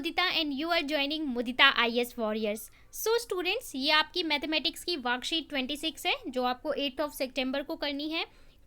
Mudita and you are joining Mudita IAS Warriors. So students, ये आपकी mathematics की worksheet 26 है जो आपको 8 सितंबर को करनी है।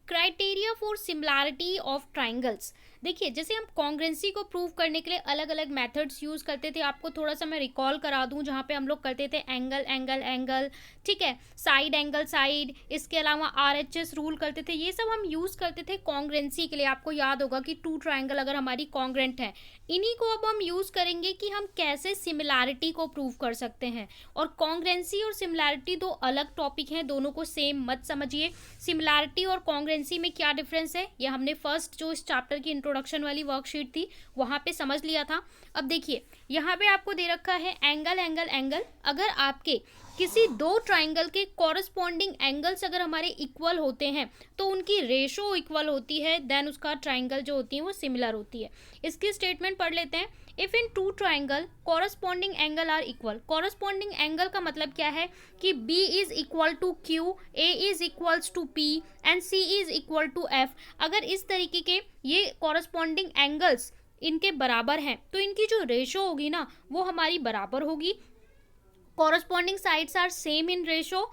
Criteria for similarity of triangles. देखिए, जैसे हम कॉन्ग्रेंसी को प्रूव करने के लिए अलग अलग मेथड्स यूज़ करते थे, आपको थोड़ा सा मैं रिकॉल करा दूं, जहाँ पे हम लोग करते थे एंगल एंगल एंगल, ठीक है, साइड एंगल साइड, इसके अलावा आरएचएस रूल करते थे। ये सब हम यूज़ करते थे कॉन्ग्रेंसी के लिए। आपको याद होगा कि टू ट्राइंगल अगर हमारी कॉन्ग्रेंट है, इन्हीं को अब हम यूज़ करेंगे कि हम कैसे सिमिलैरिटी को प्रूव कर सकते हैं। और कॉन्ग्रेंसी और सिमिलैरिटी दो अलग टॉपिक हैं, दोनों को सेम मत समझिए। सिमिलैरिटी और कॉन्ग्रेंसी में क्या डिफरेंस है, ये हमने फर्स्ट जो इस चैप्टर की इंट्रोडक्शन वाली वर्कशीट थी वहाँ पे समझ लिया था। अब देखिए, यहाँ पे आपको दे रखा है एंगल एंगल एंगल। अगर आपके किसी दो ट्राइंगल के कॉरस्पॉन्डिंग एंगल्स अगर हमारे इक्वल होते हैं तो उनकी रेशो इक्वल होती है, देन उसका ट्राइंगल जो होती है वो सिमिलर होती है। इसकी स्टेटमेंट पढ़ लेते हैं। If in two triangle corresponding angle are equal. Corresponding angle का मतलब क्या है कि B is equal to Q, A is equals to P and C is equal to F। अगर इस तरीके के ये कॉरस्पॉन्डिंग एंगल्स इनके बराबर हैं तो इनकी जो रेशो होगी ना वो हमारी बराबर होगी। Corresponding sides are same in ratio,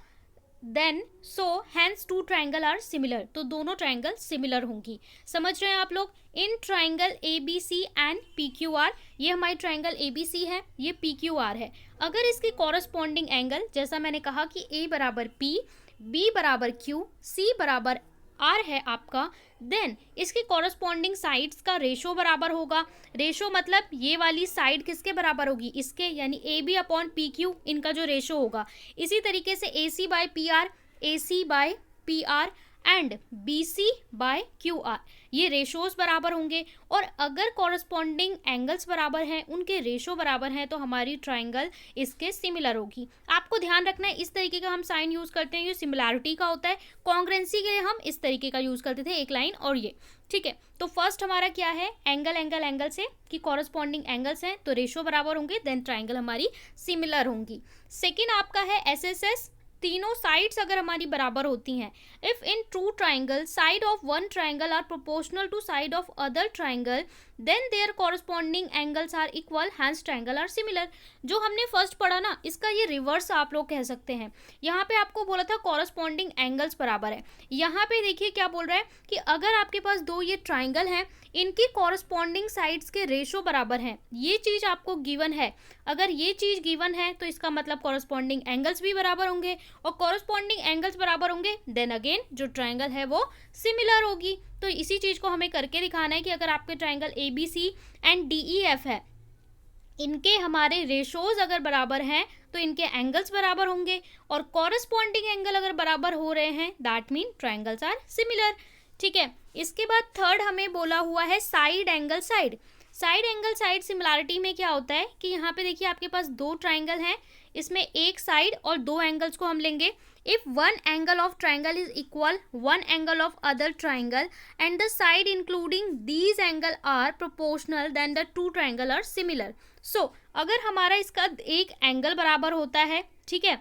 then so hence two triangle are similar. तो दोनों ट्राइंगल सिमिलर होंगी। समझ रहे हैं आप लोग। In triangle ABC and PQR, ये हमारी ट्राइंगल ABC है, ये PQR है। अगर इसके कॉरस्पॉन्डिंग एंगल, जैसा मैंने कहा कि A बराबर P, B बराबर Q, C बराबर R है आपका, देन इसके कॉरस्पॉन्डिंग साइड्स का रेशो बराबर होगा। रेशो मतलब ये वाली साइड किसके बराबर होगी, इसके, यानी AB अपॉन PQ, इनका जो रेशो होगा। इसी तरीके से AC by PR, AC by PR and BC by QR, ये रेशोज बराबर होंगे। और अगर कॉरस्पॉन्डिंग एंगल्स बराबर हैं, उनके रेशो बराबर हैं, तो हमारी ट्राइंगल इसके सिमिलर होगी। आपको ध्यान रखना है, इस तरीके का हम साइन यूज़ करते हैं, ये सिमिलैरिटी का होता है। कॉन्ग्रेंसी के लिए हम इस तरीके का यूज़ करते थे, एक लाइन और ये, ठीक है। तो फर्स्ट हमारा क्या है, एंगल एंगल एंगल से कि कॉरस्पॉन्डिंग एंगल्स हैं तो रेशो बराबर होंगे, देन ट्राइंगल हमारी सिमिलर होंगी। सेकेंड आपका है SSS, तीनों साइड्स अगर हमारी बराबर होती हैं। If in two triangle side of one triangle are proportional to side of other triangle, then their corresponding angles are equal, hence triangle are similar. जो हमने फर्स्ट पढ़ा ना, इसका ये रिवर्स आप लोग कह सकते हैं। यहाँ पे आपको बोला था कॉरस्पॉन्डिंग एंगल्स बराबर है, यहाँ पे देखिए क्या बोल रहा है कि अगर आपके पास दो ये ट्राइंगल हैं, इनकी कॉरस्पॉन्डिंग साइड्स के रेशो बराबर हैं। ये चीज़ आपको गिवन है। अगर ये चीज़ गिवन है तो इसका मतलब कॉरस्पॉन्डिंग एंगल्स भी बराबर होंगे, और कॉरस्पॉन्डिंग एंगल्स बराबर होंगे, देन अगेन जो ट्राइंगल है वो सिमिलर होगी। तो इसी चीज़ को हमें करके दिखाना है कि अगर आपके ट्राइंगल ABC एंड DEF है, इनके हमारे रेशोज अगर बराबर हैं तो इनके एंगल्स बराबर होंगे, और कॉरस्पॉन्डिंग एंगल अगर बराबर हो रहे हैं, that mean triangles are similar, ठीक है। इसके बाद थर्ड हमें बोला हुआ है side angle side. Side angle side similarity में क्या होता है कि यहाँ पे देखिए आपके पास दो ट्राइंगल हैं, इसमें एक साइड और दो एंगल्स को हम लेंगे। If one angle of triangle is equal one angle of other triangle and the side including these angle are proportional, then the two triangle are similar. So अगर हमारा इसका एक एंगल बराबर होता है, ठीक है,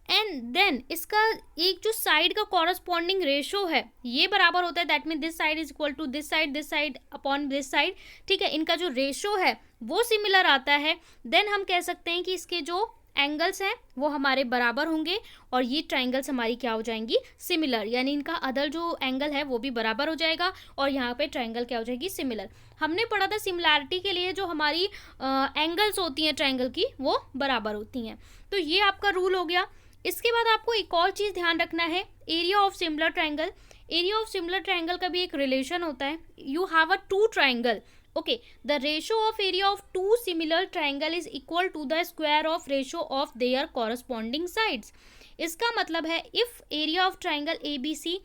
एंड देन इसका एक जो साइड का कॉरस्पॉन्डिंग रेशो है ये बराबर होता है, that mean this side is equal to this side upon this side, ठीक है, इनका जो रेशो है वो सिमिलर आता है, देन हम कह सकते हैं कि इसके जो एंगल्स हैं वो हमारे बराबर होंगे, और ये ट्राइंगल्स हमारी क्या हो जाएंगी, सिमिलर, यानी इनका अदर जो एंगल है वो भी बराबर हो जाएगा, और यहाँ पे ट्राइंगल क्या हो जाएगी, सिमिलर। हमने पढ़ा था सिमिलैरिटी के लिए जो हमारी एंगल्स होती हैं ट्राइंगल की वो बराबर होती हैं। तो ये आपका रूल हो गया। इसके बाद आपको एक और चीज़ ध्यान रखना है, area of similar triangle. Area of similar triangle का भी एक रिलेशन होता है। You have a two triangle, okay, the ratio of area of two similar triangle is equal to the square of ratio of their corresponding sides. इसका मतलब है if area of triangle ABC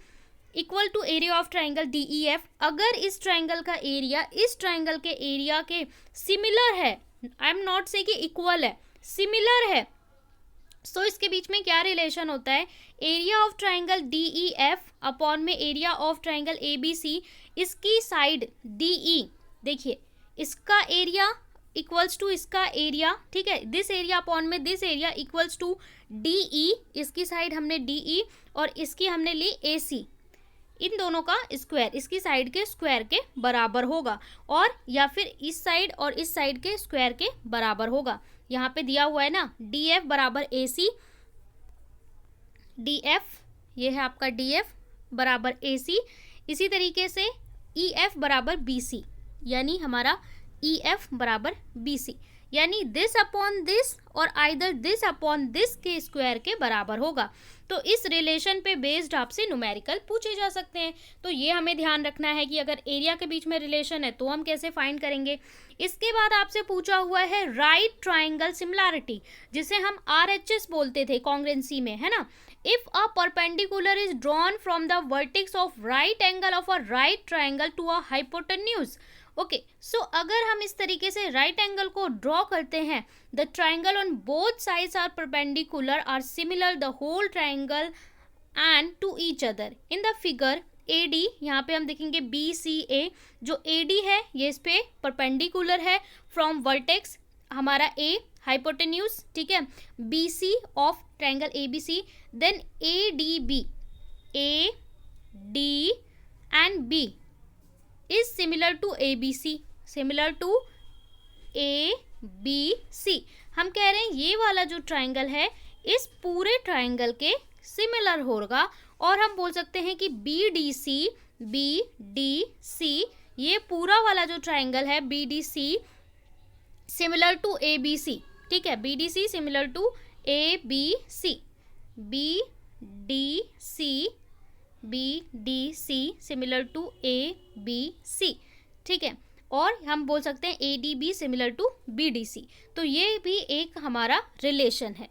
equal to area of triangle DEF, अगर इस triangle का area इस triangle के area के similar है, आई एम नॉट से कि इक्वल है, सिमिलर है, सो इसके बीच में क्या रिलेशन होता है, area of triangle DEF upon में एरिया ऑफ ट्राइंगल ABC, इसकी साइड DE, देखिए इसका एरिया इक्वल्स टू इसका एरिया, ठीक है, दिस एरिया अपॉन में this area equals to DE, इसकी साइड हमने DE और इसकी हमने ली AC, इन दोनों का स्क्वायर, इसकी साइड के स्क्वायर के बराबर होगा, और या फिर इस साइड और इस साइड के स्क्वायर के बराबर होगा। यहाँ पे दिया हुआ है ना DF बराबर AC, DF ये है आपका DF बराबर AC। इसी तरीके से EF बराबर BC, यानी हमारा EF बराबर BC, यानी दिस अपॉन दिस और आइदर दिस अपॉन दिस के स्क्वायर के बराबर होगा। तो इस रिलेशन पे बेस्ड आपसे न्यूमेरिकल पूछे जा सकते हैं। तो ये हमें ध्यान रखना है कि अगर एरिया के बीच में रिलेशन है तो हम कैसे फाइंड करेंगे। इसके बाद आपसे पूछा हुआ है राइट ट्राइंगल सिमिलैरिटी, जिसे हम RHS बोलते थे कॉन्ग्रुएंसी में, है ना। If a perpendicular is drawn from the vertex of right angle of a right triangle to a hypotenuse. Okay, so अगर हम इस तरीके से राइट एंगल को ड्रॉ करते हैं, the triangle on both sides are perpendicular are similar the whole triangle and to each other. In the figure AD, यहाँ पे हम देखेंगे BCA, जो AD है ये इस पे परपेंडिकुलर है फ्रॉम वर्टेक्स हमारा A हाइपोटेन्यूज, ठीक है, BC of triangle ABC, then ADB, AD and B is similar to ABC, similar to ABC। हम कह रहे हैं ये वाला जो ट्राइंगल है इस पूरे ट्राइंगल के सिमिलर होगा, और हम बोल सकते हैं कि BDC ये पूरा वाला जो ट्राइंगल है BDC सिमिलर टू ABC, ठीक है, BDC similar to ABC, BDC similar to ABC, ठीक है, और हम बोल सकते हैं ADB सिमिलर टू BDC। तो ये भी एक हमारा रिलेशन है।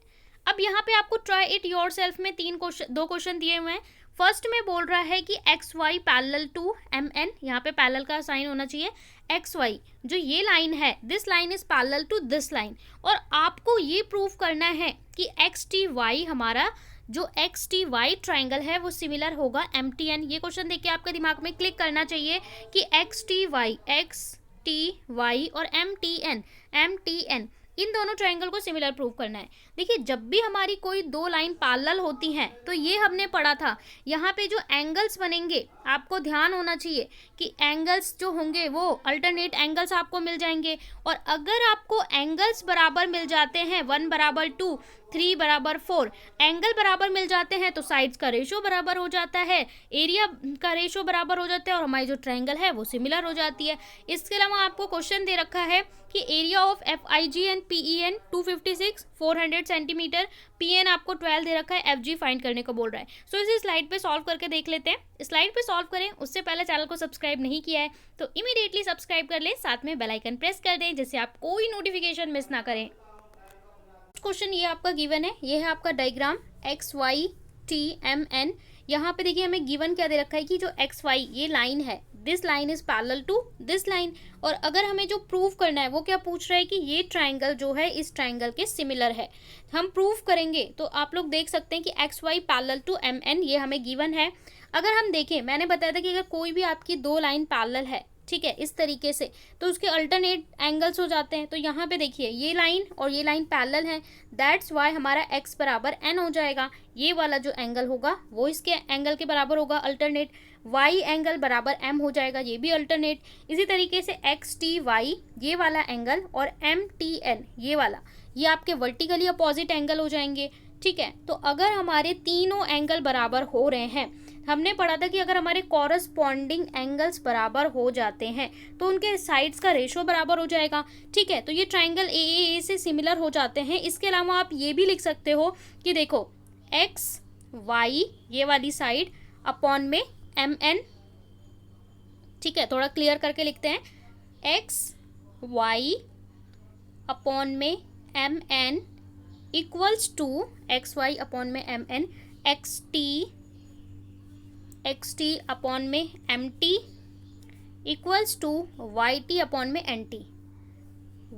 अब यहाँ पे आपको ट्राई इट योरसेल्फ में दो क्वेश्चन दिए हुए हैं। फर्स्ट में बोल रहा है कि XY पैरेलल टू MN, यहाँ पे पैरेलल का साइन होना चाहिए। XY जो ये लाइन है, this line is parallel to this line, और आपको ये प्रूव करना है कि XTY हमारा जो XTY ट्राइंगल है वो सिमिलर होगा MTN। ये क्वेश्चन देख के आपके दिमाग में क्लिक करना चाहिए कि XTY और MTN इन दोनों ट्राइंगल को सिमिलर प्रूव करना है। देखिए, जब भी हमारी कोई दो लाइन पैरेलल होती हैं तो ये हमने पढ़ा था, यहाँ पे जो एंगल्स बनेंगे आपको ध्यान होना चाहिए कि एंगल्स जो होंगे वो अल्टरनेट एंगल्स आपको मिल जाएंगे, और अगर आपको एंगल्स बराबर मिल जाते हैं 1 बराबर 2, 3 बराबर 4, एंगल बराबर मिल जाते हैं तो साइड्स का रेशो बराबर हो जाता है, एरिया का रेशो बराबर हो जाता है, और हमारी जो ट्राइंगल है वो सिमिलर हो जाती है। इसके अलावा आपको क्वेश्चन दे रखा है कि area of FIG and PEN 256 400 centimetre, PN आपको 12 दे रखा है, FG फाइंड करने को बोल रहा है। सो इसे स्लाइड पे सॉल्व करके देख लेते हैं। स्लाइड पे सॉल्व करें उससे पहले चैनल को सब्सक्राइब नहीं किया है तो इमीडिएटली सब्सक्राइब कर लें, साथ में बेल आइकन प्रेस कर दें जिससे आप कोई नोटिफिकेशन मिस ना करें। क्वेश्चन ये आपका गिवन है, ये है आपका डायग्राम XYTMN। यहाँ पे देखिए हमें गिवन क्या दे रखा है कि जो XY ये लाइन है, this line is parallel to this line, और अगर हमें जो प्रूव करना है वो क्या पूछ रहा है कि ये ट्राइंगल जो है इस ट्राइंगल के सिमिलर है। हम प्रूव करेंगे तो आप लोग देख सकते हैं कि XY पैरेलल टू MN ये हमें गिवन है। अगर हम देखें, मैंने बताया था कि अगर कोई भी आपकी दो लाइन पैरेलल है, ठीक है, इस तरीके से, तो उसके अल्टरनेट एंगल्स हो जाते हैं। तो यहाँ पे देखिए ये लाइन और ये लाइन पैरेलल है, दैट्स वाई हमारा x बराबर n हो जाएगा। ये वाला जो एंगल होगा वो इसके एंगल के बराबर होगा अल्टरनेट, y एंगल बराबर m हो जाएगा, ये भी अल्टरनेट। इसी तरीके से XTY ये वाला एंगल और MTN ये वाला, ये आपके वर्टिकली अपोजिट एंगल हो जाएंगे, ठीक है। तो अगर हमारे तीनों एंगल बराबर हो रहे हैं, हमने पढ़ा था कि अगर हमारे कॉरस्पॉन्डिंग एंगल्स बराबर हो जाते हैं तो उनके साइड्स का रेशो बराबर हो जाएगा, ठीक है। तो ये ट्राइंगल AAA से सिमिलर हो जाते हैं। इसके अलावा आप ये भी लिख सकते हो कि देखो XY ये वाली साइड अपॉन में MN, ठीक है, थोड़ा क्लियर करके लिखते हैं, XY अपॉन में MN equals to XY upon में MN XT अपॉन में MT equals to YT upon में NT,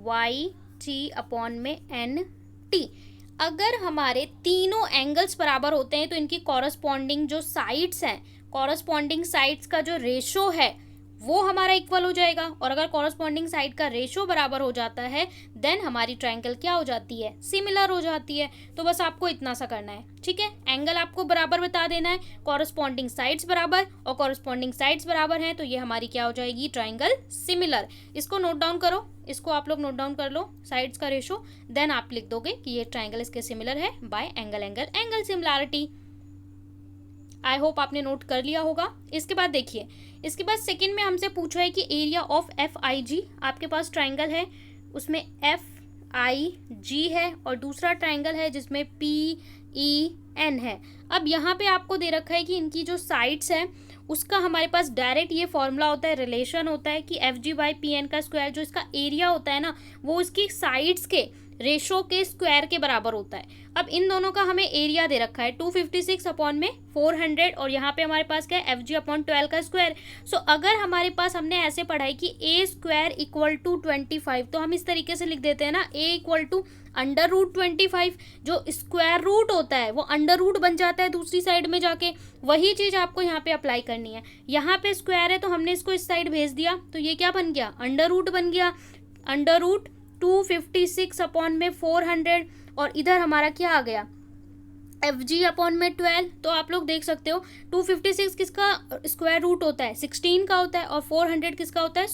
YT अपॉन में NT। अगर हमारे तीनों एंगल्स बराबर होते हैं तो इनकी कॉरस्पॉन्डिंग जो साइड्स हैं, कॉरस्पॉन्डिंग साइड्स का जो रेशो है वो हमारा इक्वल हो जाएगा। और अगर कॉरस्पॉन्डिंग साइड का रेशो बराबर हो जाता है देन हमारी ट्राइंगल क्या हो जाती है, सिमिलर हो जाती है। तो बस आपको इतना सा करना है, ठीक है। एंगल आपको बराबर बता देना है, कॉरस्पॉन्डिंग साइड्स बराबर, और कॉरस्पॉन्डिंग साइड्स बराबर हैं तो ये हमारी क्या हो जाएगी, ट्राइंगल सिमिलर। इसको नोट डाउन करो, इसको आप लोग नोट डाउन कर लो, साइड्स का रेशो, देन आप लिख दोगे कि ये ट्राइंगल इसके सिमिलर है bye angle angle angle similarity. I hope आपने नोट कर लिया होगा। इसके बाद देखिए, इसके बाद सेकंड में हमसे पूछा है कि एरिया ऑफ एफ आई जी, आपके पास ट्राइंगल है उसमें एफ आई जी है और दूसरा ट्राइंगल है जिसमें पी ई एन है। अब यहाँ पे आपको दे रखा है कि इनकी जो साइड्स है उसका हमारे पास डायरेक्ट ये फॉर्मूला होता है, रिलेशन होता है कि f g by p n का स्क्वायर, जो इसका एरिया होता है ना वो उसकी साइड्स के रेशो के स्क्वायर के बराबर होता है। अब इन दोनों का हमें एरिया दे रखा है 256 अपॉन में 400 और यहाँ पे हमारे पास क्या है एफ जी अपॉन 12 का स्क्वायर। सो अगर हमारे पास हमने ऐसे पढ़ा है कि ए स्क्वायर इक्वल टू 25, तो हम इस तरीके से लिख देते हैं ना, ए इक्वल टू अंडर रूट 25, जो स्क्वायर रूट होता है वो अंडर रूट बन जाता है दूसरी साइड में जाके। वही चीज़ आपको यहाँ पे अप्लाई करनी है। यहाँ पे स्क्वायर है तो हमने इसको इस साइड भेज दिया तो ये क्या बन गया, अंडर रूट बन गया। अंडर रूट 256 अपॉन में 400 और इधर हमारा क्या आ गया, एफ जी अपॉन में 12। तो आप लोग देख सकते हो 256 किसका स्क्वायर रूट होता है, 16 का होता है, और 400 किसका होता है,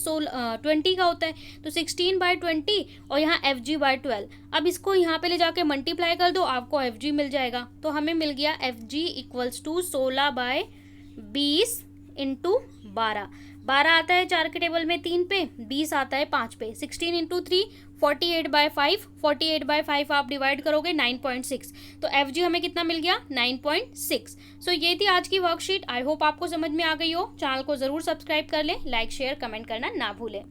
20 का होता है। तो 16/20 और यहाँ एफ जी बाई 12। अब इसको यहाँ पे ले जाके मल्टीप्लाई कर दो, आपको एफ जी मिल जाएगा। तो हमें मिल गया f g equals to 16/20 into 12। 12 आता है 4 के टेबल में 3 पे, 20 आता है 5 पे, 16 इंटू 3 48/5, 48/5 आप डिवाइड करोगे 9.6। तो एफ जी हमें कितना मिल गया, 9.6। सो ये थी आज की वर्कशीट। आई होप आपको समझ में आ गई हो। चैनल को ज़रूर सब्सक्राइब कर लें, लाइक शेयर कमेंट करना ना भूलें।